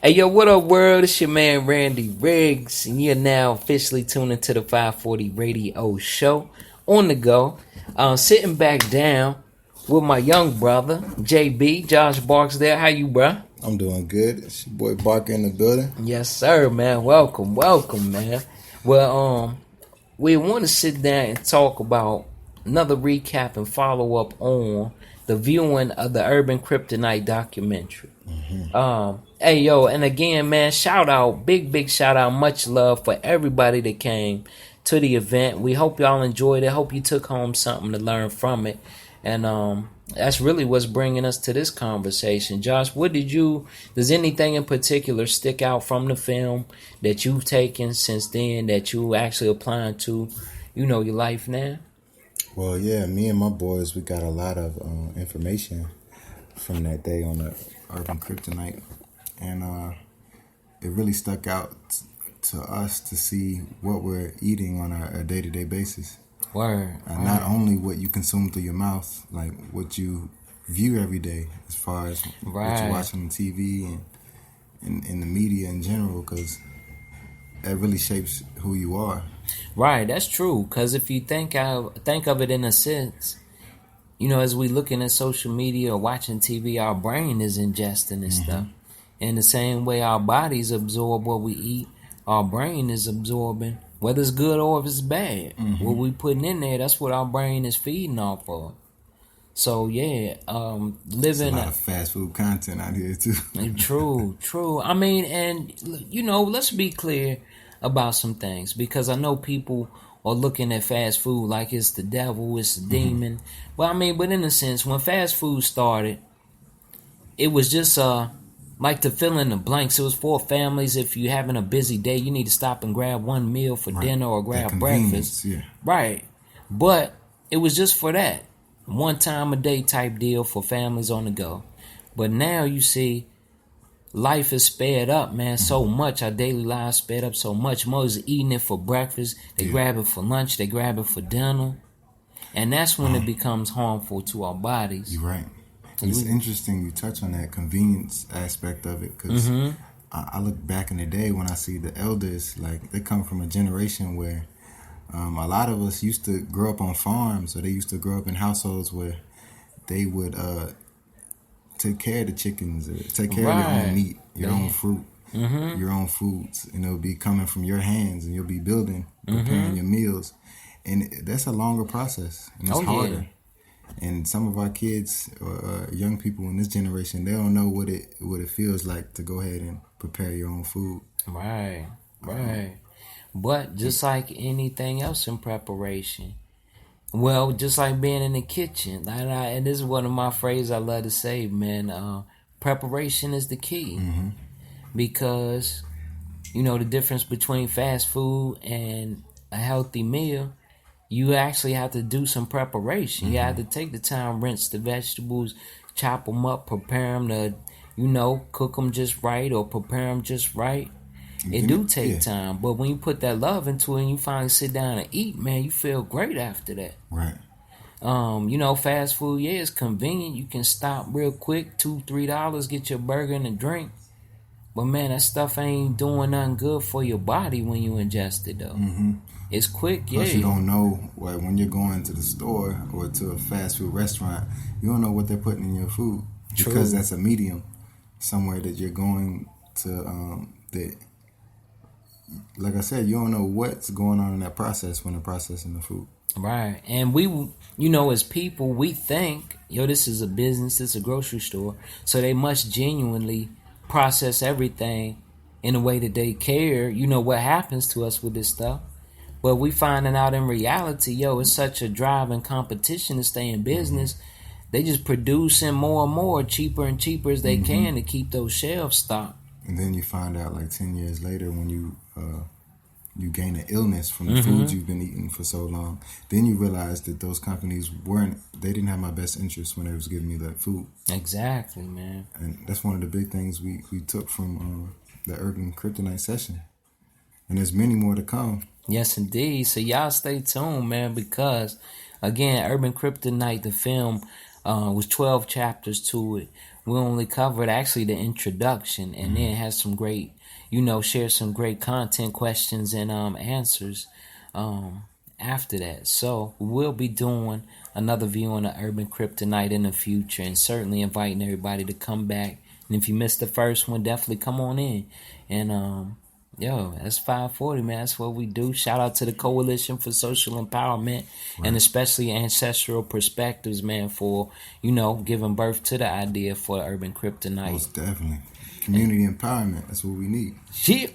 Hey, yo, what up, world? It's your man, Randy Riggs, and you're now officially tuned into the 540 radio show on the go. Sitting back down with my young brother, JB, Josh Barks there. How you, bruh? I'm doing good. It's your boy Barka in the building. Yes, sir, man. Welcome, man. Well, we want to sit down and talk about another recap and follow up on the viewing of the Urban Kryptonite documentary. Hey, yo, and again, man, shout out, big shout out, much love for everybody that came to the event. We hope y'all enjoyed it. Hope you took home something to learn from it. And that's really what's bringing us to this conversation. Josh, does anything in particular stick out from the film that you've taken since then that you actually applying to, your life now? Well, yeah, me and my boys, we got a lot of information from that day on the Urban Kryptonite. And it really stuck out to us to see what we're eating on a day-to-day basis. Word. Not only what you consume through your mouth, like what you view every day as far as what you watch on TV and in the media in general, because that really shapes who you are. Right, that's true. Because if you think of it in a sense, as we looking at social media or watching TV, our brain is ingesting this stuff. In the same way our bodies absorb what we eat, our brain is absorbing, whether it's good or if it's bad. What we putting in there, that's what our brain is feeding off of. So yeah, living a lot of fast food content out here too. True. I mean, and let's be clear about some things, because I know people are looking at fast food like it's the devil, it's the demon. Well, I mean, but in a sense, when fast food started, it was just like to fill in the blanks. It was for families. If you're having a busy day, you need to stop and grab one meal for dinner or grab breakfast. Yeah. Right. But it was just for that. One time a day type deal for families on the go. But now you see life is sped up, man, so much. Our daily lives sped up so much. Most eating it for breakfast. They grab it for lunch. They grab it for dinner. And that's when it becomes harmful to our bodies. You're right. It's interesting you touch on that convenience aspect of it, because I look back in the day when I see the elders, like they come from a generation where a lot of us used to grow up on farms, or they used to grow up in households where they would take care of the chickens, or take care of your own meat, your own fruit, your own foods, and it'll be coming from your hands, and you'll be preparing your meals, and that's a longer process, and it's harder. Yeah. And some of our kids or young people in this generation, they don't know what it feels like to go ahead and prepare your own food. Right. But just like anything else in preparation, well, just like being in the kitchen, and this is one of my phrases I love to say, man, preparation is the key. Because, the difference between fast food and a healthy meal, you actually have to do some preparation. You have to take the time, rinse the vegetables, chop them up, prepare them to, cook them just right or prepare them just right. It do take time, but when you put that love into it and you finally sit down and eat, man, you feel great after that. Right. Fast food, it's convenient. You can stop real quick, $2-3, get your burger and a drink. But man, that stuff ain't doing nothing good for your body when you ingest it, though. It's quick, Plus you don't know, like, when you're going to the store or to a fast food restaurant, you don't know what they're putting in your food. True. Because that's a medium somewhere that you're going to, that, like I said, you don't know what's going on in that process when they're processing the food. Right. And we, as people, we think, this is a business, this is a grocery store, so they must genuinely process everything in a way that they care, what happens to us with this stuff. But we finding out in reality, it's such a drive and competition to stay in business. They just producing more and more, cheaper and cheaper as they can to keep those shelves stocked. And then you find out like 10 years later when you gain an illness from the foods you've been eating for so long. Then you realize that those companies they didn't have my best interest when they was giving me that food. Exactly, man. And that's one of the big things we took from the Urban Kryptonite session. And there's many more to come. Yes, indeed. So y'all stay tuned, man, because, again, Urban Kryptonite, the film, It was 12 chapters to it. We only covered actually the introduction, and then had some great, share some great content, questions, and answers after that. So we'll be doing another view on the urban kryptonite in the future, and certainly inviting everybody to come back. And if you missed the first one, definitely come on in. And that's 540, man. That's what we do. Shout out to the Coalition for Social Empowerment, and especially Ancestral Perspectives, man, for, giving birth to the idea for urban kryptonite. Most definitely. Community empowerment. That's what we need. Yeah.